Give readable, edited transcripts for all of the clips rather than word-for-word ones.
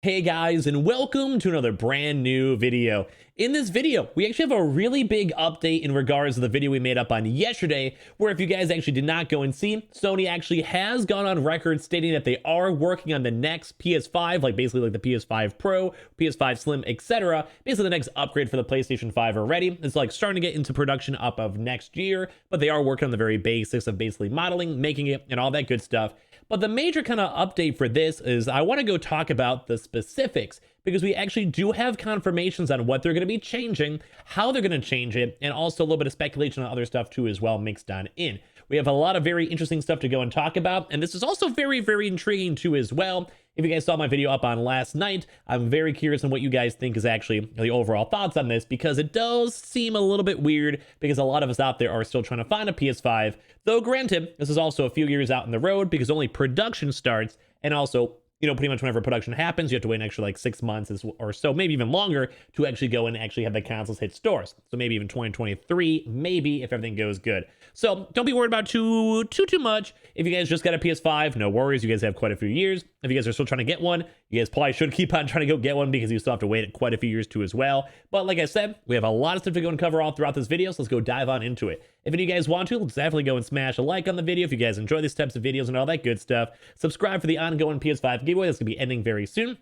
Hey guys, and welcome to another brand new video. In this video, we actually have a really big update in regards to the video we made up on yesterday, where if you guys actually did not go and see, Sony actually has gone on record stating that they are working on the next PS5, like basically like the PS5 Pro, PS5 Slim, etc. Basically the next upgrade for the PlayStation 5 already. It's like starting to get into production up of next year, but they are working on the very basics of basically modeling, making it, and all that good stuff. But the major kind of update for this is I want to go talk about the specifics, because we actually do have confirmations on what they're going to be changing, how they're going to change it, and also a little bit of speculation on other stuff too as well mixed on in. We have a lot of very interesting stuff to go and talk about, and this is also very, very intriguing too as well. If you guys saw my video up on last night, I'm very curious on what you guys think is actually the overall thoughts on this, because it does seem a little bit weird, because a lot of us out there are still trying to find a PS5, though granted, this is also a few years out in the road, because only production starts, and also, you know, pretty much whenever production happens, you have to wait an extra like 6 months or so, maybe even longer, to actually go and actually have the consoles hit stores. So maybe even 2023, maybe, if everything goes good. So don't be worried about too much. If you guys just got a PS5, no worries. You guys have quite a few years. If you guys are still trying to get one, you guys probably should keep on trying to go get one, because you still have to wait quite a few years too as well. But like I said, we have a lot of stuff to go and cover all throughout this video, so let's go dive on into it. If any of you guys want to, let's definitely go and smash a like on the video if you guys enjoy these types of videos and all that good stuff. Subscribe for the ongoing PS5 giveaway that's going to be ending very soon.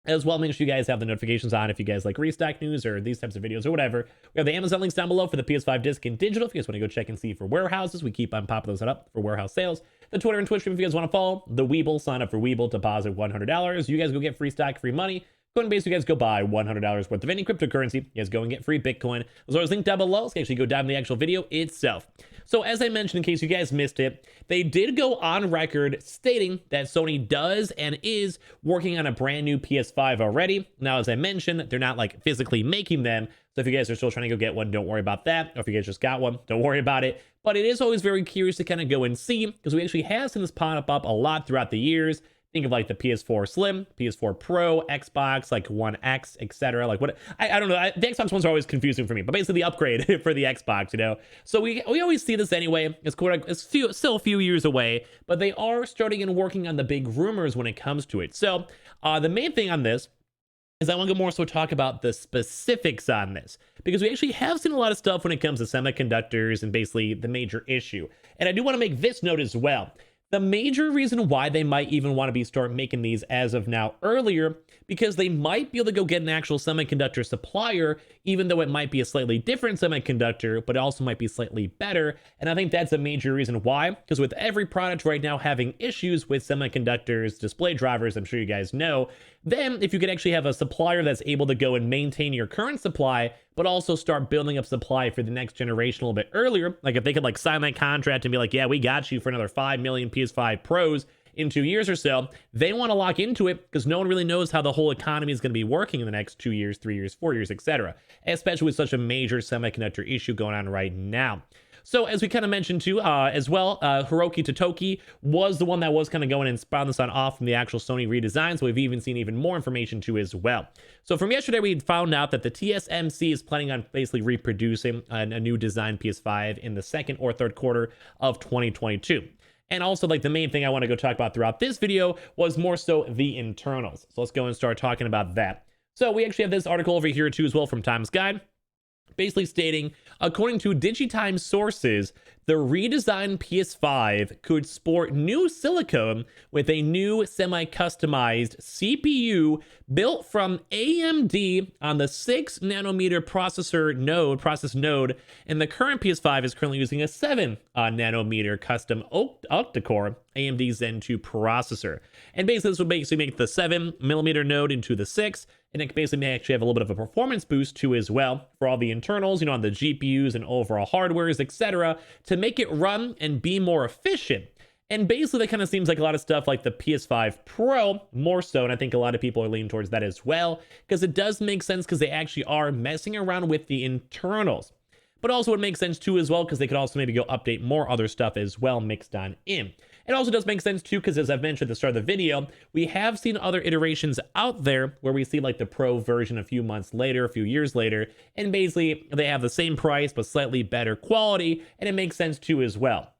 As well, make sure you guys have the notifications on if you guys like Restock news or these types of videos or whatever. We have the Amazon links down below for the PS5 disc and digital if you guys want to go check and see for warehouses. We keep on popping those up for warehouse sales. The Twitter and Twitch stream if you guys want to follow. The Weeble, sign up for Weeble, deposit $100. You guys go get free stock, free money. Coinbase, you guys go buy $100 worth of any cryptocurrency. You guys go and get free Bitcoin. Those are linked down below. Let's actually go dive in the actual video itself. So as I mentioned, in case you guys missed it, they did go on record stating that Sony does and is working on a brand new PS5 already. Now, as I mentioned, they're not like physically making them. So if you guys are still trying to go get one, don't worry about that. Or if you guys just got one, don't worry about it. But it is always very curious to kind of go and see, because we actually have seen this pop up a lot throughout the years. Think of like the PS4 Slim, PS4 Pro, Xbox, like One X, etc. Like what, I don't know. The Xbox ones are always confusing for me, but basically the upgrade for the Xbox, you know? So we always see this anyway. It's still a few years away, but they are starting and working on the big rumors when it comes to it. So the main thing on this is I want to more so talk about the specifics on this, because we actually have seen a lot of stuff when it comes to semiconductors and basically the major issue. And I do want to make this note as well. The major reason why they might even want to start making these as of now earlier, because they might be able to go get an actual semiconductor supplier, even though it might be a slightly different semiconductor, but it also might be slightly better. And I think that's a major reason why, because with every product right now having issues with semiconductors, display drivers, I'm sure you guys know, then if you could actually have a supplier that's able to go and maintain your current supply, but also start building up supply for the next generation a little bit earlier, like if they could like sign that contract and be like, yeah, we got you for another 5 million PS5 Pros in 2 years or so, they want to lock into it, because no one really knows how the whole economy is going to be working in the next 2 years, 3 years, 4 years, etc. Especially with such a major semiconductor issue going on right now. So as we kind of mentioned too, as well, Hiroki Totoki was the one that was kind of going and spouting this on off from the actual Sony redesign. So we've even seen even more information too as well. So from yesterday, we found out that the TSMC is planning on basically reproducing a new design PS5 in the second or third quarter of 2022. And also, like, the main thing I want to go talk about throughout this video was more so the internals. So let's go and start talking about that. So we actually have this article over here too as well from Times Guide, basically stating, according to Digitime sources, the redesigned PS5 could sport new silicone with a new semi-customized CPU built from AMD on the 6 nanometer process node, and the current PS5 is currently using a 7 nanometer custom octa-core AMD Zen 2 processor. And basically this would basically make the 7 millimeter node into the 6, and it basically may actually have a little bit of a performance boost too as well for all the internals, you know, on the GPUs and overall hardwares, etc., to make it run and be more efficient. And basically that kind of seems like a lot of stuff like the PS5 Pro more so, and I think a lot of people are leaning towards that as well, because it does make sense, because they actually are messing around with the internals. But also it makes sense too as well, because they could also maybe go update more other stuff as well mixed on in. It also does make sense too, because as I've mentioned at the start of the video, we have seen other iterations out there where we see like the Pro version a few months later, a few years later, and basically they have the same price but slightly better quality, and it makes sense too as well.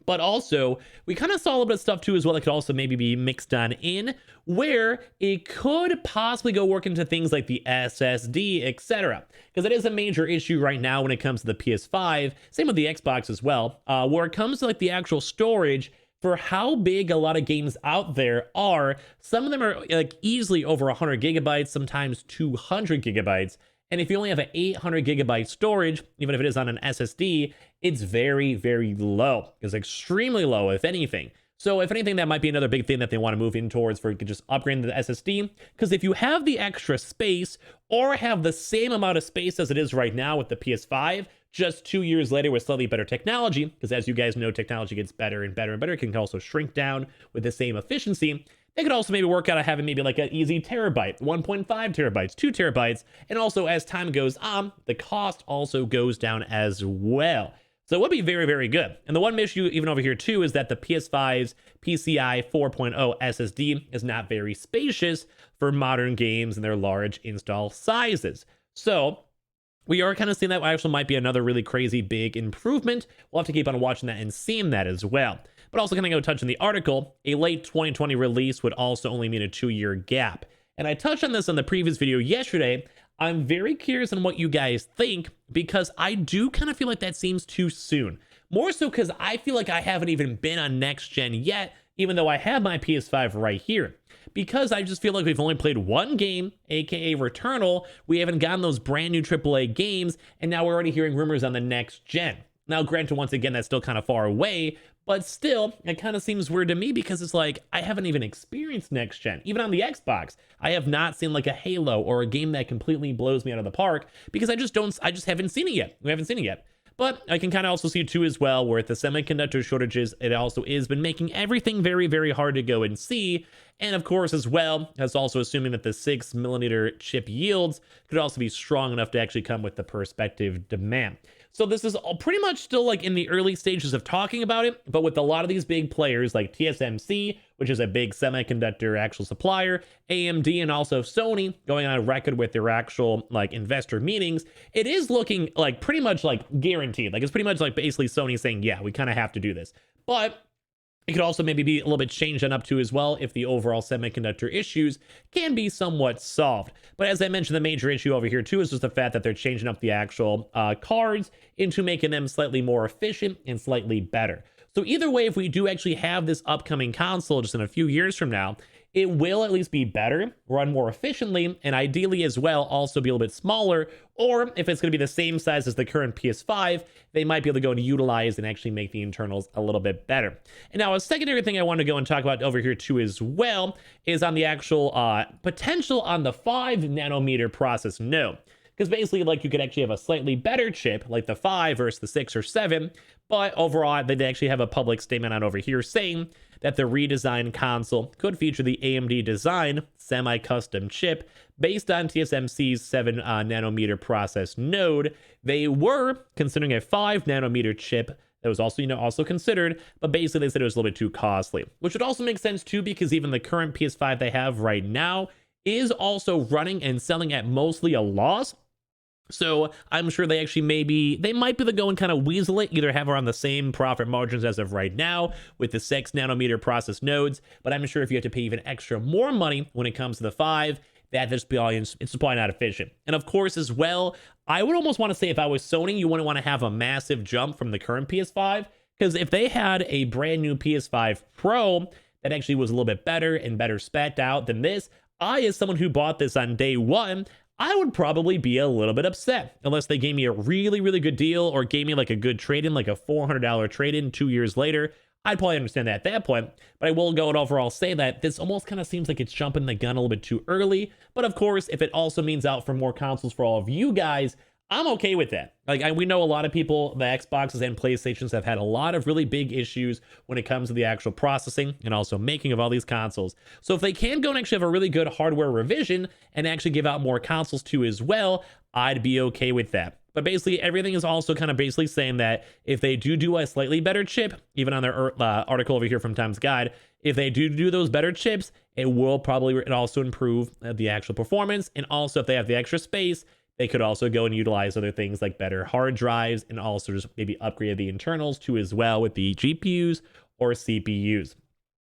But also, we kind of saw a little bit of stuff too as well that could also maybe be mixed on in, where it could possibly go work into things like the SSD, etc. Because it is a major issue right now when it comes to the PS5, same with the Xbox as well, where it comes to like the actual storage for how big a lot of games out there are. Some of them are like easily over 100 gigabytes, sometimes 200 gigabytes. And if you only have an 800 gigabyte storage, even if it is on an SSD, it's very, very low. It's extremely low, if anything. So if anything, that might be another big thing that they want to move in towards for just upgrading the SSD. Because if you have the extra space or have the same amount of space as it is right now with the PS5, just 2 years later with slightly better technology, because as you guys know, technology gets better and better and better, it can also shrink down with the same efficiency. They could also maybe work out having maybe like an easy terabyte, 1.5 terabytes, 2 terabytes. And also as time goes on, the cost also goes down as well. So it would be very, very good. And the one issue even over here too is that the PS5's PCI 4.0 SSD is not very spacious for modern games and their large install sizes. So we are kind of seeing that actually might be another really crazy big improvement. We'll have to keep on watching that and seeing that as well. But also kind of go touch on the article, a late 2020 release would also only mean a 2-year gap. And I touched on this on the previous video yesterday. I'm very curious on what you guys think, because I do kind of feel like that seems too soon. More so because I feel like I haven't even been on next gen yet, even though I have my PS5 right here. Because I just feel like we've only played one game, aka Returnal. We haven't gotten those brand new AAA games, and now we're already hearing rumors on the next gen. Now, granted, once again, that's still kind of far away, but still, it kind of seems weird to me because it's like, I haven't even experienced next gen. Even on the Xbox, I have not seen like a Halo or a game that completely blows me out of the park because I just haven't seen it yet. We haven't seen it yet. But I can kind of also see too as well, where with the semiconductor shortages, it also is been making everything very, very hard to go and see. And of course, as well, that's also assuming that the 6mm chip yields could also be strong enough to actually come with the prospective demand. So this is all pretty much still like in the early stages of talking about it, but with a lot of these big players like TSMC, which is a big semiconductor actual supplier, AMD, and also Sony going on record with their actual like investor meetings, it is looking like pretty much like guaranteed. Like it's pretty much like basically Sony saying, yeah, we kind of have to do this. But it could also maybe be a little bit changed on up to as well if the overall semiconductor issues can be somewhat solved. But as I mentioned, the major issue over here too is just the fact that they're changing up the actual cards into making them slightly more efficient and slightly better. So either way, if we do actually have this upcoming console just in a few years from now, it will at least be better, run more efficiently, and ideally as well also be a little bit smaller. Or if it's going to be the same size as the current PS5, they might be able to go and utilize and actually make the internals a little bit better. And now a secondary thing I want to go and talk about over here too as well is on the actual potential on the 5nm process node. Because basically, like, you could actually have a slightly better chip, like the 5 versus the 6 or 7, but overall, they actually have a public statement on over here saying that the redesigned console could feature the AMD design semi-custom chip based on TSMC's 7nm process node. They were considering a 5nm chip that was also considered, but basically they said it was a little bit too costly, which would also make sense too, because even the current PS5 they have right now is also running and selling at mostly a loss. So I'm sure they might be able to go and kind of weasel it, either have around the same profit margins as of right now with the 6nm process nodes, but I'm sure if you have to pay even extra more money when it comes to the 5, it's probably not efficient. And of course as well, I would almost want to say if I was Sony, you wouldn't want to have a massive jump from the current PS5, because if they had a brand new PS5 Pro that actually was a little bit better and better spec'd out than this, as someone who bought this on day one, I would probably be a little bit upset unless they gave me a really, really good deal or gave me like a good trade-in, like a $400 trade-in 2 years later. I'd probably understand that at that point, but I will go and overall say that this almost kind of seems like it's jumping the gun a little bit too early. But of course, if it also means out for more consoles for all of you guys, I'm okay with that. We know a lot of people, the Xboxes and PlayStations, have had a lot of really big issues when it comes to the actual processing and also making of all these consoles. So if they can go and actually have a really good hardware revision and actually give out more consoles too as well, I'd be okay with that. But basically, everything is also kind of basically saying that if they do a slightly better chip, even on their article over here from Times Guide, if they do those better chips, it will probably also improve the actual performance. And also, if they have the extra space, they could also go and utilize other things like better hard drives and also just maybe upgrade the internals too as well with the GPUs or CPUs.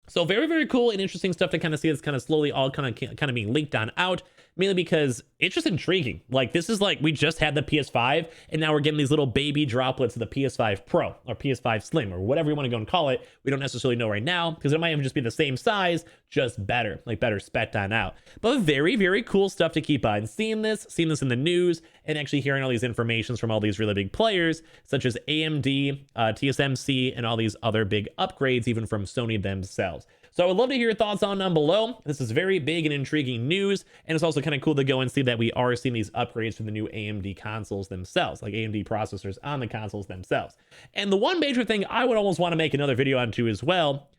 So very, very cool and interesting stuff to kind of see this kind of slowly all kind of being leaked on out, mainly because it's just intriguing. Like, this is like, we just had the PS5 and now we're getting these little baby droplets of the PS5 Pro or PS5 Slim or whatever you want to go and call it. We don't necessarily know right now because it might even just be the same size, just better, like better spec'd on out. But very, very cool stuff to keep on seeing this in the news and actually hearing all these informations from all these really big players such as AMD, TSMC, and all these other big upgrades, even from Sony themselves. So I would love to hear your thoughts on down below. This is very big and intriguing news, and it's also kind of cool to go and see that we are seeing these upgrades for the new AMD consoles themselves, like AMD processors on the consoles themselves. And the one major thing I would almost want to make another video on too as well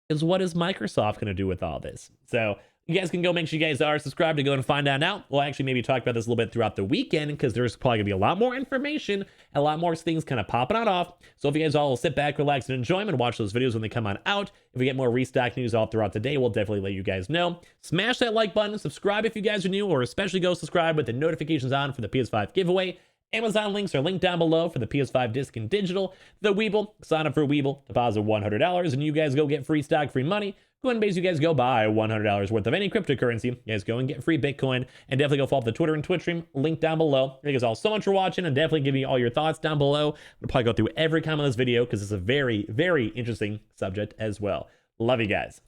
is, what is Microsoft going to do with all this? So you guys can go make sure you guys are subscribed to go and find that out. We'll actually maybe talk about this a little bit throughout the weekend because there's probably gonna be a lot more information and a lot more things kind of popping on off. So if you guys all will sit back, relax, and enjoy them and watch those videos when they come on out. If we get more restock news all throughout the day, we'll definitely let you guys know. Smash that like button, subscribe if you guys are new, or especially go subscribe with the notifications on for the PS5 giveaway. Amazon links are linked down below for the PS5 disc and digital. The Weeble, sign up for Weeble, deposit $100, and you guys go get free stock, free money. Go ahead and base you guys go buy $100 worth of any cryptocurrency. You guys go and get free Bitcoin, and definitely go follow the Twitter and Twitch stream, link down below. Thank you guys all so much for watching, and definitely give me all your thoughts down below. I'll probably go through every comment on this video because it's a very, very interesting subject as well. Love you guys.